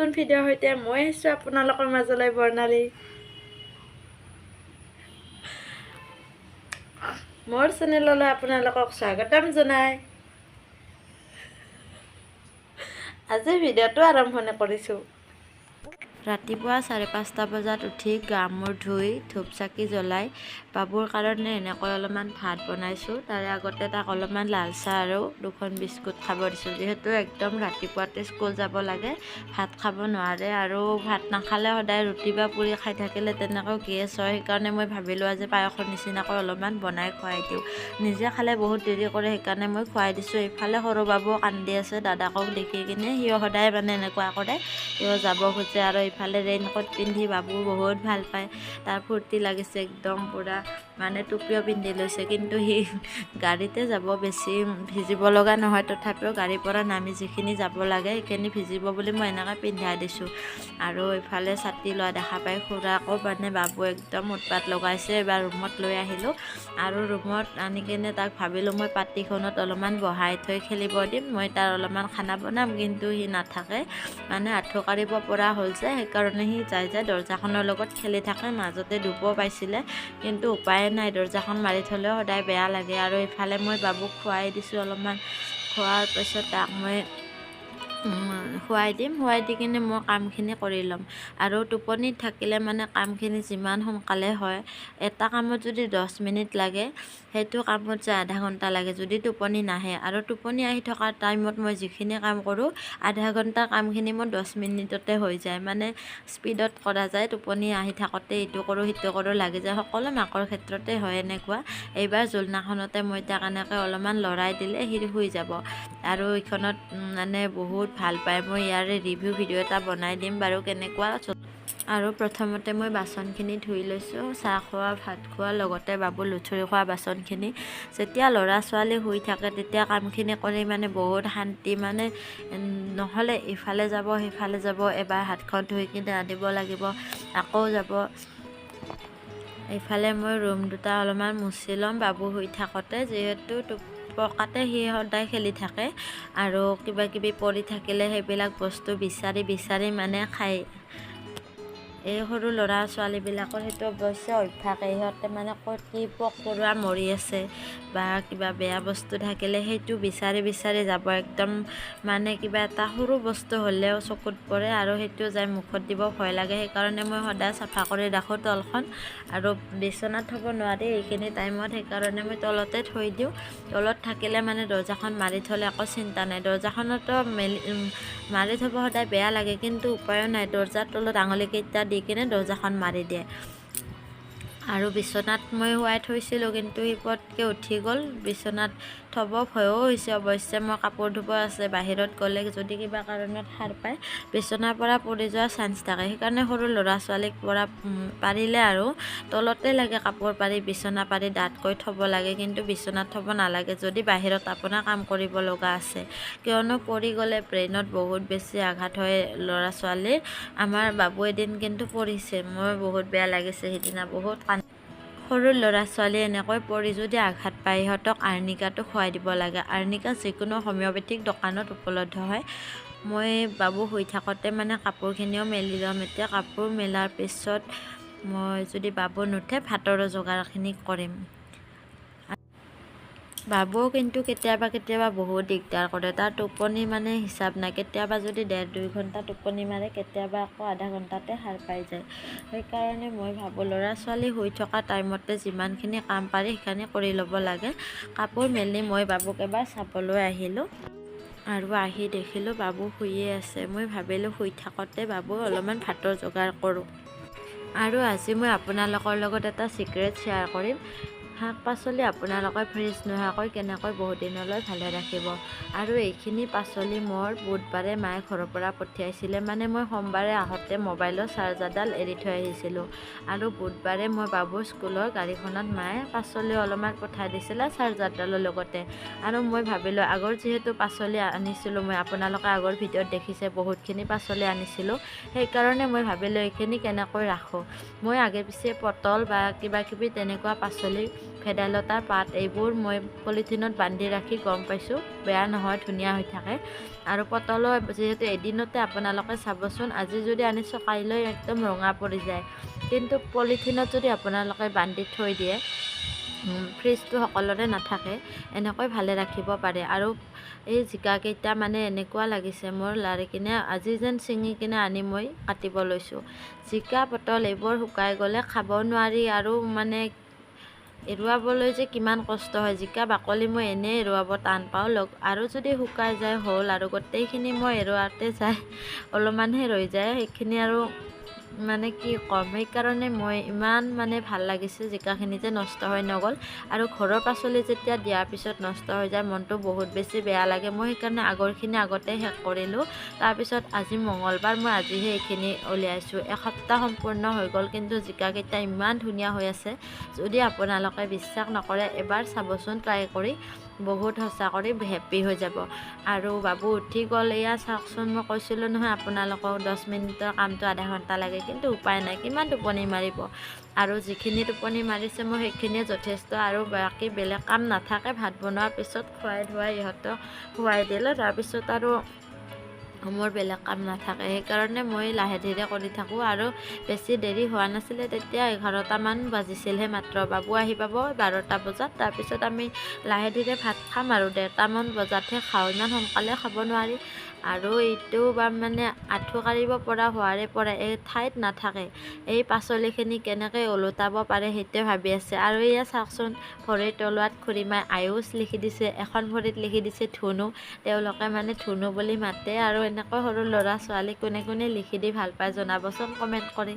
নতুন ভিডিঅ'ৰ সৈতে মই আহিছোঁ আপোনালোকৰ মাজলৈ বৰ্ণালী। মোৰ চেনেললৈ আপোনালোকক স্বাগতম জনাই আজি ভিডিঅ'টো আৰম্ভণি কৰিছোঁ। ৰাতিপুৱা 5:30 বজাত উঠি গা মূৰ ধুই ধূপ চাকি জ্বলাই বাবুৰ কাৰণে এনেকৈ অলপমান ভাত বনাইছোঁ। তাৰে আগতে তাক অলপমান লাল চাহ আৰু 2খন বিস্কুট খাব দিছোঁ, যিহেতু একদম ৰাতিপুৱাতে স্কুল যাব লাগে, ভাত খাব নোৱাৰে আৰু ভাত নাখালে সদায় ৰুটি বা পুৰি খাই থাকিলে তেনেকৈ গেছ হয়। সেইকাৰণে মই ভাবিলোঁ আজি পায়সৰ নিচিনাকৈ অলপমান বনাই খুৱাই দিওঁ। নিজে খালে বহুত দেৰি কৰে, সেইকাৰণে মই খুৱাই দিছোঁ। এইফালে সৰু বাবু কান্দি আছে দাদাকক দেখি কিনে, সিও সদায় মানে এনেকুৱা কৰে, সিও যাব খোজে আৰু ইফালে ৰেইনকোট পিন্ধি বাবু বহুত ভাল পায়, তাৰ ফূৰ্তি লাগিছে একদম পুৰা, মানে টুপিও পিন্ধি লৈছে। কিন্তু সি গাড়ীতে যাব, বেছি ভিজিব লগা নহয়, তথাপিও গাড়ীৰ পৰা নামি যিখিনি যাব লাগে সেইখিনি ভিজিব বুলি মই এনেকৈ পিন্ধাই দিছোঁ। আৰু ইফালে ছাতি লোৱা দেখা পাই খুৰাকো মানে বাবু একদম উৎপাত লগাইছে। এবাৰ ৰুমত লৈ আহিলোঁ আৰু ৰুমত আনি কিনে তাক ভাবিলোঁ মই পাটিখনত অলপমান বহাই থৈ খেলিব দিম, মই তাৰ অলপমান খানা বনাম, কিন্তু সি নাথাকে, মানে আঁঠু কাঢ়িব পৰা হ'ল যে, সেইকাৰণে সি যাই দৰ্জাখনৰ লগত খেলি থাকে। মাজতে দুপো পাইছিলে, কিন্তু উপায় নাই, দৰ্জাখন মাৰি থ'লেও সদায় বেয়া লাগে। আৰু ইফালে মই বাবুক খুৱাই দিছোঁ অলপমান, খোৱাৰ পিছত তাক মই খুৱাই দি কিনে মই কামখিনি কৰি ল'ম। আৰু টোপনিত থাকিলে মানে কামখিনি যিমান সোনকালে হয়, এটা কামত যদি 10 মিনিট লাগে সেইটো কামত যে আধা ঘণ্টা লাগে যদি টোপনি নাহে। আৰু টোপনি আহি থকা টাইমত মই যিখিনি কাম কৰোঁ, আধা ঘণ্টাৰ কামখিনি মোৰ 10 মিনিটতে হৈ যায়, মানে স্পীডত কৰা যায়। টোপনি আহি থাকোঁতে ইটো কৰোঁ সিটো কৰোঁ লাগি যায়, সকলো মাকৰ ক্ষেত্ৰতে হয় এনেকুৱা। এইবাৰ জোলনাখনতে মই তাক এনেকৈ অলপমান লৰাই দিলে সি শুই যাব। আৰু এইখনত মানে বহুত ভাল পায়। মই ইয়াৰে ৰিভিউ ভিডিঅ' এটা বনাই দিম বাৰু কেনেকুৱা। আৰু প্ৰথমতে মই বাচনখিনি ধুই লৈছোঁ, চাহ খোৱা, ভাত খোৱা, লগতে বাবু লুঠুৰি খোৱা বাচনখিনি। যেতিয়া ল'ৰা ছোৱালী শুই থাকে তেতিয়া কামখিনি কৰি মানে বহুত শান্তি, মানে নহ'লে ইফালে যাব সিফালে যাব, এবাৰ হাতখন ধুই কিনে আনিব লাগিব, আকৌ যাব। এইফালে মই ৰুম দুটা অলপমান মুচি ল'ম বাবু শুই থাকোঁতে, যিহেতু পকাতে সি সদায় খেলি থাকে আৰু কিবা কিবি পৰি থাকিলে সেইবিলাক বস্তু বিচাৰি মানে খায়। এই সৰু ল'ৰা ছোৱালীবিলাকৰ সেইটো অৱশ্যে অভ্যাসে, সিহঁতে মানে ক'ত কি পোক পৰুৱা মৰি আছে বা কিবা বেয়া বস্তু থাকিলে সেইটো বিচাৰি যাব, একদম মানে কিবা এটা সৰু বস্তু হ'লেও চকুত পৰে আৰু সেইটো যাই মুখত দিব ভয় লাগে। সেইকাৰণে মই সদায় চাফা কৰি ৰাখোঁ তলখন, আৰু বিচনাত থ'ব নোৱাৰি এইখিনি টাইমত, সেইকাৰণে মই তলতে থৈ দিওঁ। তলত থাকিলে মানে দৰ্জাখন মাৰি থ'লে একো চিন্তা নাই, দৰ্জাখনতো মাৰি থ'ব সদায় বেয়া লাগে, কিন্তু উপায়ো নাই, দৰ্জাৰ তলত আঙুলিকেইটা দি কিনে দৰ্জাখন মাৰি দিয়ে। আৰু বিচনাত মই শুৱাই থৈছিলোঁ, কিন্তু সি পটকৈ উঠি গ'ল, বিচনাত থ'ব ভয়ো হৈছে অৱশ্যে। মই কাপোৰ ধুব আছে, বাহিৰত গ'লে যদি কিবা কাৰণত সাৰ পায় বিচনাৰ পৰা পৰি যোৱাৰ চান্স থাকে। সেইকাৰণে সৰু ল'ৰা ছোৱালীক পাৰিলে আৰু তলতে লাগে কাপোৰ পাৰি, বিচনা পাৰি ডাঠকৈ থ'ব লাগে, কিন্তু বিচনাত থ'ব নালাগে যদি বাহিৰত আপোনাৰ কাম কৰিব লগা আছে, কিয়নো পৰি গ'লে ব্ৰেইনত বহুত বেছি আঘাত হয় ল'ৰা ছোৱালীৰ। আমাৰ বাবু এদিন কিন্তু পৰিছে, মোৰ বহুত বেয়া লাগিছে সিদিনা, বহুত সৰু ল'ৰা ছোৱালী এনেকৈ পৰি যদি আঘাত পায় সিহঁতক আৰ্নিকাটো খুৱাই দিব লাগে। আৰ্নিকা যিকোনো হোমিঅ'পেথিক দোকানত উপলব্ধ হয়। মই বাবু শুই থাকোঁতে মানে কাপোৰখিনিও মেলি ল'ম। এতিয়া কাপোৰ মেলাৰ পিছত মই যদি বাবু নুঠে ভাতৰো যোগাৰখিনি কৰিম। বাবুও কিন্তু কেতিয়াবা বহুত দিগদাৰ কৰে, তাৰ টোপনি মানে হিচাপ নাই, কেতিয়াবা যদি 1.5-2 ঘণ্টা টোপনি মাৰে, কেতিয়াবা আকৌ আধা ঘণ্টাতে সাৰ পাই যায়। সেইকাৰণে মই ভাবোঁ ল'ৰা ছোৱালী শুই থকা টাইমতে যিমানখিনি কাম পাৰি সেইখিনি কৰি ল'ব লাগে। কাপোৰ মেলি মই বাবুক এবাৰ চাবলৈ আহিলোঁ আৰু আহি দেখিলোঁ বাবু শুইয়ে আছে। মই ভাবিলোঁ শুই থাকোঁতে বাবু অলপমান ভাতৰ যোগাৰ কৰোঁ। আৰু আজি মই আপোনালোকৰ লগত এটা চিক্ৰেট শ্বেয়াৰ কৰিম, শাক পাচলি আপোনালোকে ফ্ৰিজ নোহোৱাকৈ কেনেকৈ বহুত দিনলৈ ভালে ৰাখিব। আৰু এইখিনি পাচলি মোৰ বুধবাৰে মায়ে ঘৰৰ পৰা পঠিয়াইছিলে, মানে মই সোমবাৰে আহোঁতে মোবাইলৰ চাৰ্জাৰডাল এৰি থৈ আহিছিলোঁ, আৰু বুধবাৰে মই বাবুৰ স্কুলৰ গাড়ীখনত মায়ে পাচলি অলপমান পঠাই দিছিলে চাৰ্জাৰডালৰ লগতে। আৰু মই ভাবিলোঁ আগৰ যিহেতু পাচলি আনিছিলোঁ, মই আপোনালোকে আগৰ ভিডিঅ'ত দেখিছে বহুতখিনি পাচলি আনিছিলোঁ, সেইকাৰণে মই ভাবিলোঁ এইখিনি কেনেকৈ ৰাখোঁ। মই আগে পিছে পটল বা কিবা কিবি তেনেকুৱা পাচলি ভেদাইলতাৰ পাত এইবোৰ মই পলিথিনত বান্ধি ৰাখি গম পাইছোঁ বেয়া নহয়, ধুনীয়া হৈ থাকে। আৰু পটলো যিহেতু এদিনতে আপোনালোকে চাবচোন, আজি যদি আনিছোঁ কাইলৈ একদম ৰঙা পৰি যায়। কিন্তু পলিথিনত যদি আপোনালোকে বান্ধি থৈ দিয়ে, ফ্ৰিজটো সকলোৰে নাথাকে, এনেকৈ ভালে ৰাখিব পাৰে। আৰু এই জিকাকেইটা মানে এনেকুৱা লাগিছে মোৰ লাৰি কিনে, আজি যেন ছিঙি কিনে আনি মই কাটিব লৈছোঁ। জিকা পটল এইবোৰ শুকাই গ'লে খাব নোৱাৰি, আৰু মানে এৰুৱাবলৈ যে কিমান কষ্ট হয়। জিকা বাকলি মই এনেই এৰুৱাব টান পাওঁ, আৰু যদি শুকাই যায় হ'ল আৰু গোটেইখিনি মই এৰুৱাতে যায় অলপমানহে ৰৈ যায়, সেইখিনি আৰু মানে কি ক'ম। সেইকাৰণে মই ইমান মানে ভাল লাগিছে জিকাখিনি যে নষ্ট হৈ নগ'ল। আৰু ঘৰৰ পাচলি যেতিয়া দিয়াৰ পিছত নষ্ট হৈ যায় মনটো বহুত বেছি বেয়া লাগে। মই সেইকাৰণে আগৰখিনি আগতে শেষ কৰিলোঁ। তাৰপিছত আজি মঙলবাৰ, মই আজিহে এইখিনি উলিয়াইছোঁ। এসপ্তাহ সম্পূৰ্ণ হৈ গ'ল, কিন্তু জিকাকেইটা ইমান ধুনীয়া হৈ আছে। যদি আপোনালোকে বিশ্বাস নকৰে এবাৰ চাবচোন ট্ৰাই কৰি, বহুত সঁচা কৰি হেপ্পী হৈ যাব। আৰু বাবু উঠি গ'ল, এয়া চাওকচোন, মই কৈছিলোঁ নহয় আপোনালোকক 10 মিনিটৰ কামটো আধা ঘণ্টা লাগে, কিন্তু উপায় নাই, কিমান টোপনি মাৰিব। আৰু যিখিনি টোপনি মাৰিছে মই সেইখিনিয়ে যথেষ্ট, আৰু বাকী বেলেগ কাম নাথাকে। ভাত বনোৱাৰ পিছত খুৱাই ধুৱাই ইহঁতক খুৱাই দিলে তাৰপিছত আৰু মোৰ বেলেগ কাম নাথাকে। সেইকাৰণে মই লাহে ধীৰে কৰি থাকোঁ। আৰু বেছি দেৰি হোৱা নাছিলে, তেতিয়া 11টামান বাজিছিলহে মাত্ৰ। বাবু আহি পাব 12টা বজাত, তাৰপিছত আমি লাহে ধীৰে ভাত খাম আৰু 1:30মান বজাতহে খাওঁ, ইমান সোনকালে খাব নোৱাৰি। আৰু এইটো বা মানে আঁঠু কাঢ়িব পৰা হোৱাৰে পৰা এই ঠাইত নাথাকে। এই পাচলিখিনি কেনেকৈ ওলোটাব পাৰে সেইটোৱে ভাবি আছে। আৰু এয়া চাওকচোন, ভৰিৰ তলুৱাত খুৰীমাই আয়ুষ লিখি দিছে, এখন ভৰিত লিখি দিছে ধুনু। তেওঁলোকে মানে ধুনু বুলি মাতে। আৰু এনেকৈ সৰু ল'ৰা ছোৱালী কোনে কোনে লিখি দি ভাল পায় জনাবচোন কমেণ্ট কৰি।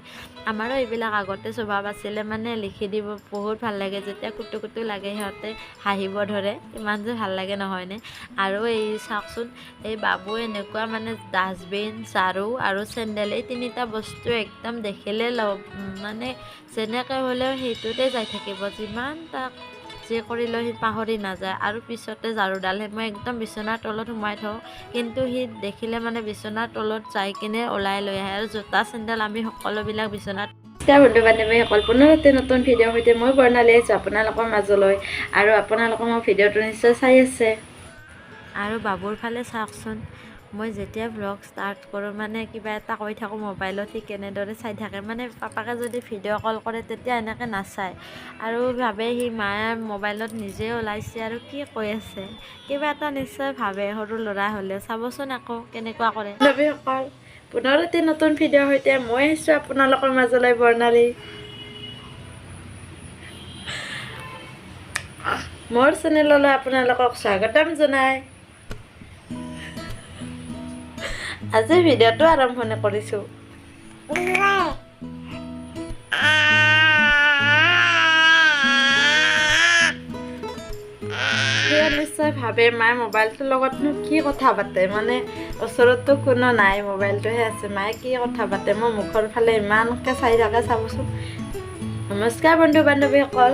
আমাৰো এইবিলাক আগতে স্বভাৱ আছিলে, মানে লিখি দিব বহুত ভাল লাগে। যেতিয়া কুটু কুটু লাগে সিহঁতে হাঁহিব ধৰে, ইমান যে ভাল লাগে নহয়নে। আৰু এই চাওকচোন, এই বাবু এনেকুৱা মানে ডাষ্টবিন, ঝাৰু আৰু চেণ্ডেল, এই 3টা বস্তু একদম দেখিলে মানে যেনেকৈ হ'লেও সেইটোতে যাই থাকিব। যিমান তাক যি কৰিলেও সি পাহৰি নাযায়। আৰু পিছতে ঝাৰুডালহে মই একদম বিচনাৰ তলত সোমাই থওঁ, কিন্তু সি দেখিলে মানে বিচনাৰ তলত যাই কিনে ওলাই লৈ আহে। আৰু জোতা চেণ্ডেল আমি সকলোবিলাক বিচনাত। বন্ধু বান্ধৱীসকল, পুনৰ এটা নতুন ভিডিঅ'ৰ সৈতে মই বৰ্ণালী আহিছোঁ আপোনালোকৰ মাজলৈ। আৰু আপোনালোকে মোৰ ভিডিঅ'টো নিশ্চয় চাই আছে। আৰু বাবুৰ ফালে চাওকচোন, মই যেতিয়া ভ্লগ ষ্টাৰ্ট কৰোঁ, মানে কিবা এটা কৈ থাকোঁ মোবাইলত, ঠিক এনেদৰে চাই থাকে। মানে পাপাকে যদি ভিডিঅ' কল কৰে তেতিয়া এনেকৈ নাচায়, আৰু ভাবে সি মায়ে মোবাইলত নিজে ওলাইছে আৰু কি কৈ আছে, কিবা এটা নিশ্চয় ভাবে সৰু ল'ৰা হ'লেও। চাবচোন আকৌ কেনেকুৱা কৰে। বান্ধৱীসকল, পুনৰ এটি নতুন ভিডিঅ'ৰ সৈতে মই আহিছোঁ আপোনালোকৰ মাজলৈ, বৰ্ণালী। মোৰ চেনেললৈ আপোনালোকক স্বাগতম জনাই আজিৰ ভিডিঅ'টো আৰম্ভণি কৰিছোঁ। নিশ্চয় ভাবে মায়ে মোবাইলটোৰ লগতনো কি কথা পাতে, মানে ওচৰততো কোনো নাই, মোবাইলটোহে আছে, মায়ে কি কথা পাতে। মোৰ মুখৰ ফালে ইমানকৈ চাই থাকে, চাবচোন। নমস্কাৰ বন্ধু বান্ধৱীসকল।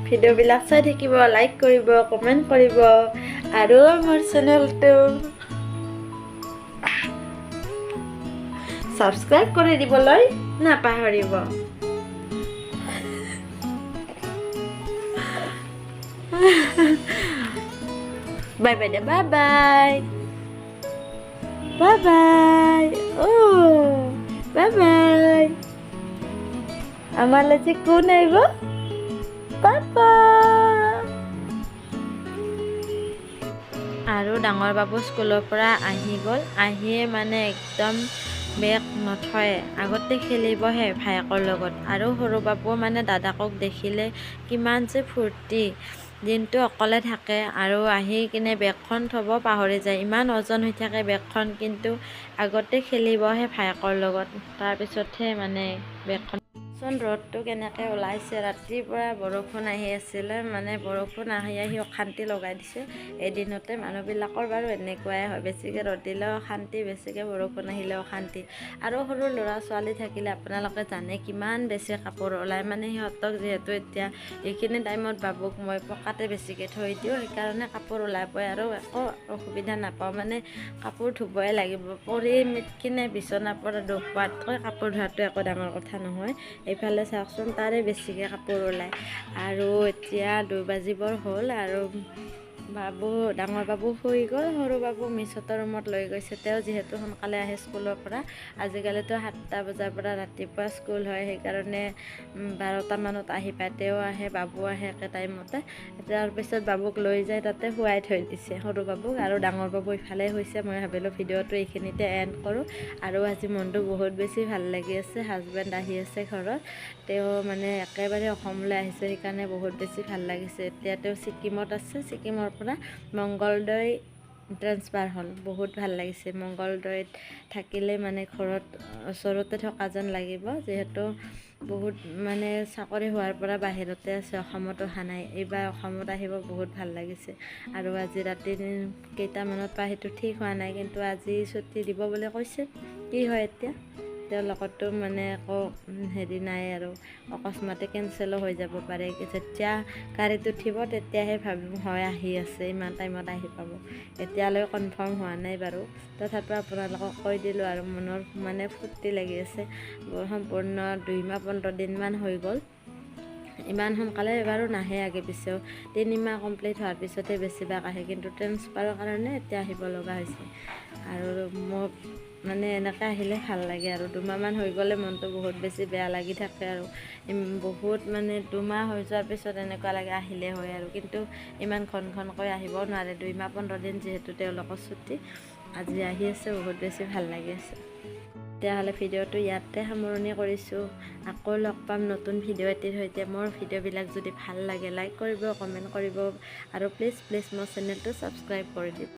ভিডিঅ'বিলাক চাই থাকিব, লাইক কৰিব, কমেণ্ট কৰিব, আৰু মোৰ চেনেলটো ছাবস্ক্ৰাইব কৰি দিবলৈ নাপাহৰিব। বাই বাই দে, bye bye, bye bye, bye bye. আমালৈ যে কোন আহিব? পাপা। আৰু ডাঙৰ বাবু স্কুলৰ পৰা আহি গ'ল। আহিয়ে মানে একদম বেগ নথয়, আগতে খেলিবহে ভায়েকৰ লগত। আৰু সৰু বাবু মানে দাদাকক দেখিলে কিমান যে ফূৰ্তি, দিনটো অকলে থাকে, আৰু আহি কিনে বেগখন থ'ব পাহৰি যায়। ইমান ওজন হৈ থাকে বেগখন, কিন্তু আগতে খেলিবহে ভায়েকৰ লগত, তাৰপিছতহে মানে বেগখন। ৰ'দটো কেনেকৈ ওলাইছে। ৰাতিৰ পৰা বৰষুণ আহি আছিলে, মানে বৰষুণ আহি অশান্তি লগাই দিছে। এদিনতে মানুহবিলাকৰ বাৰু এনেকুৱাই হয়, বেছিকৈ ৰ'দ দিলেও অশান্তি, বেছিকৈ বৰষুণ আহিলেও অশান্তি। আৰু সৰু ল'ৰা ছোৱালী থাকিলে আপোনালোকে জানে কিমান বেছি কাপোৰ ওলায়। মানে সিহঁতক যিহেতু এতিয়া এইখিনি টাইমত বাবুক মই পকাতে বেছিকৈ থৈ দিওঁ, সেইকাৰণে কাপোৰ ওলাবই আৰু একো অসুবিধা নাপাওঁ। মানে কাপোৰ ধুবই লাগিব, পৰি কিনে বিচনাৰ পৰা দুখ পোৱাতকৈ কাপোৰ ধোৱাটো একো ডাঙৰ কথা নহয়। এইফালে চাওকচোন, তাৰে বেছিকৈ কাপোৰ ওলায়। আৰু এতিয়া 2 বাজিবৰ হ'ল আৰু ডাঙৰ বাবু শুই গ'ল, সৰু বাবু মিছহঁতৰ ৰুমত লৈ গৈছে। তেওঁ যিহেতু সোনকালে আহে স্কুলৰ পৰা, আজিকালিতো 7টা বজাৰ পৰা ৰাতিপুৱা স্কুল হয়, সেইকাৰণে 12টা মানত আহি পায়। তেওঁ আহে, বাবু আহে একে টাইমতে। তাৰপিছত বাবুক লৈ যায়, তাতে শুৱাই থৈ দিছে সৰু বাবুক, আৰু ডাঙৰ বাবু ইফালে শুইছে। মই ভাবিলোঁ ভিডিঅ'টো এইখিনিতে এণ্ড কৰোঁ। আৰু আজি মনটো বহুত বেছি ভাল লাগি আছে। হাজবেণ্ড আহি আছে ঘৰত, তেওঁ মানে একেবাৰে অসমলৈ আহিছে, সেইকাৰণে বহুত বেছি ভাল লাগিছে। এতিয়া তেওঁ ছিকিমত আছে, ছিকিমৰ পৰা মংগলদৈ ট্ৰেন্সফাৰ হ'ল। বহুত ভাল লাগিছে। মংগলদৈত থাকিলে মানে ঘৰত ওচৰতে থকা যেন লাগিব, যিহেতু বহুত মানে চাকৰি হোৱাৰ পৰা বাহিৰতে আছে, অসমত অহা নাই। এইবাৰ অসমত আহিব বহুত ভাল লাগিছে। আৰু আজি ৰাতি কেইটামানত পায় সেইটো ঠিক হোৱা নাই, কিন্তু আজি ছুটি দিব বুলি কৈছে। কি হয় এতিয়া, তেওঁৰ লগতো মানে একো হেৰি নাই আৰু, অকস্মাতে কেঞ্চেলো হৈ যাব পাৰে। যেতিয়া গাড়ীত উঠিব তেতিয়াহে ভাবিম হয় আহি আছে, ইমান টাইমত আহি পাব। এতিয়ালৈ কনফাৰ্ম হোৱা নাই বাৰু, তথাপিও আপোনালোকক কৈ দিলোঁ আৰু মনৰ মানে ফূৰ্তি লাগি আছে। সম্পূৰ্ণ 2 মাহ 15 দিনমান হৈ গ'ল। ইমান সোনকালে বাৰু নাহে, আগে পিছেও 3 মাহ কমপ্লিট হোৱাৰ পিছতহে বেছিভাগ আহে, কিন্তু ট্ৰেন্সফাৰৰ কাৰণে এতিয়া আহিব লগা হৈছে। আৰু মোক মানে এনেকৈ আহিলে ভাল লাগে আৰু 2 মাহমান হৈ গ'লে মনটো বহুত বেছি বেয়া লাগি থাকে আৰু বহুত মানে 2 মাহ হৈ যোৱাৰ পিছত এনেকুৱা লাগে আহিলে হয় আৰু, কিন্তু ইমান ঘনকৈ আহিবও নোৱাৰে। 2 মাহ 15 দিন যিহেতু তেওঁলোকৰ ছুটি, আজি আহি আছে, বহুত বেছি ভাল লাগি আছে। তেতিয়াহ'লে ভিডিঅ'টো ইয়াতে সামৰণি কৰিছোঁ। আকৌ লগ পাম নতুন ভিডিঅ' এটিৰ সৈতে। মোৰ ভিডিঅ'বিলাক যদি ভাল লাগে লাইক কৰিব, কমেণ্ট কৰিব, আৰু প্লিজ মোৰ চেনেলটো ছাবস্ক্ৰাইব কৰি দিব।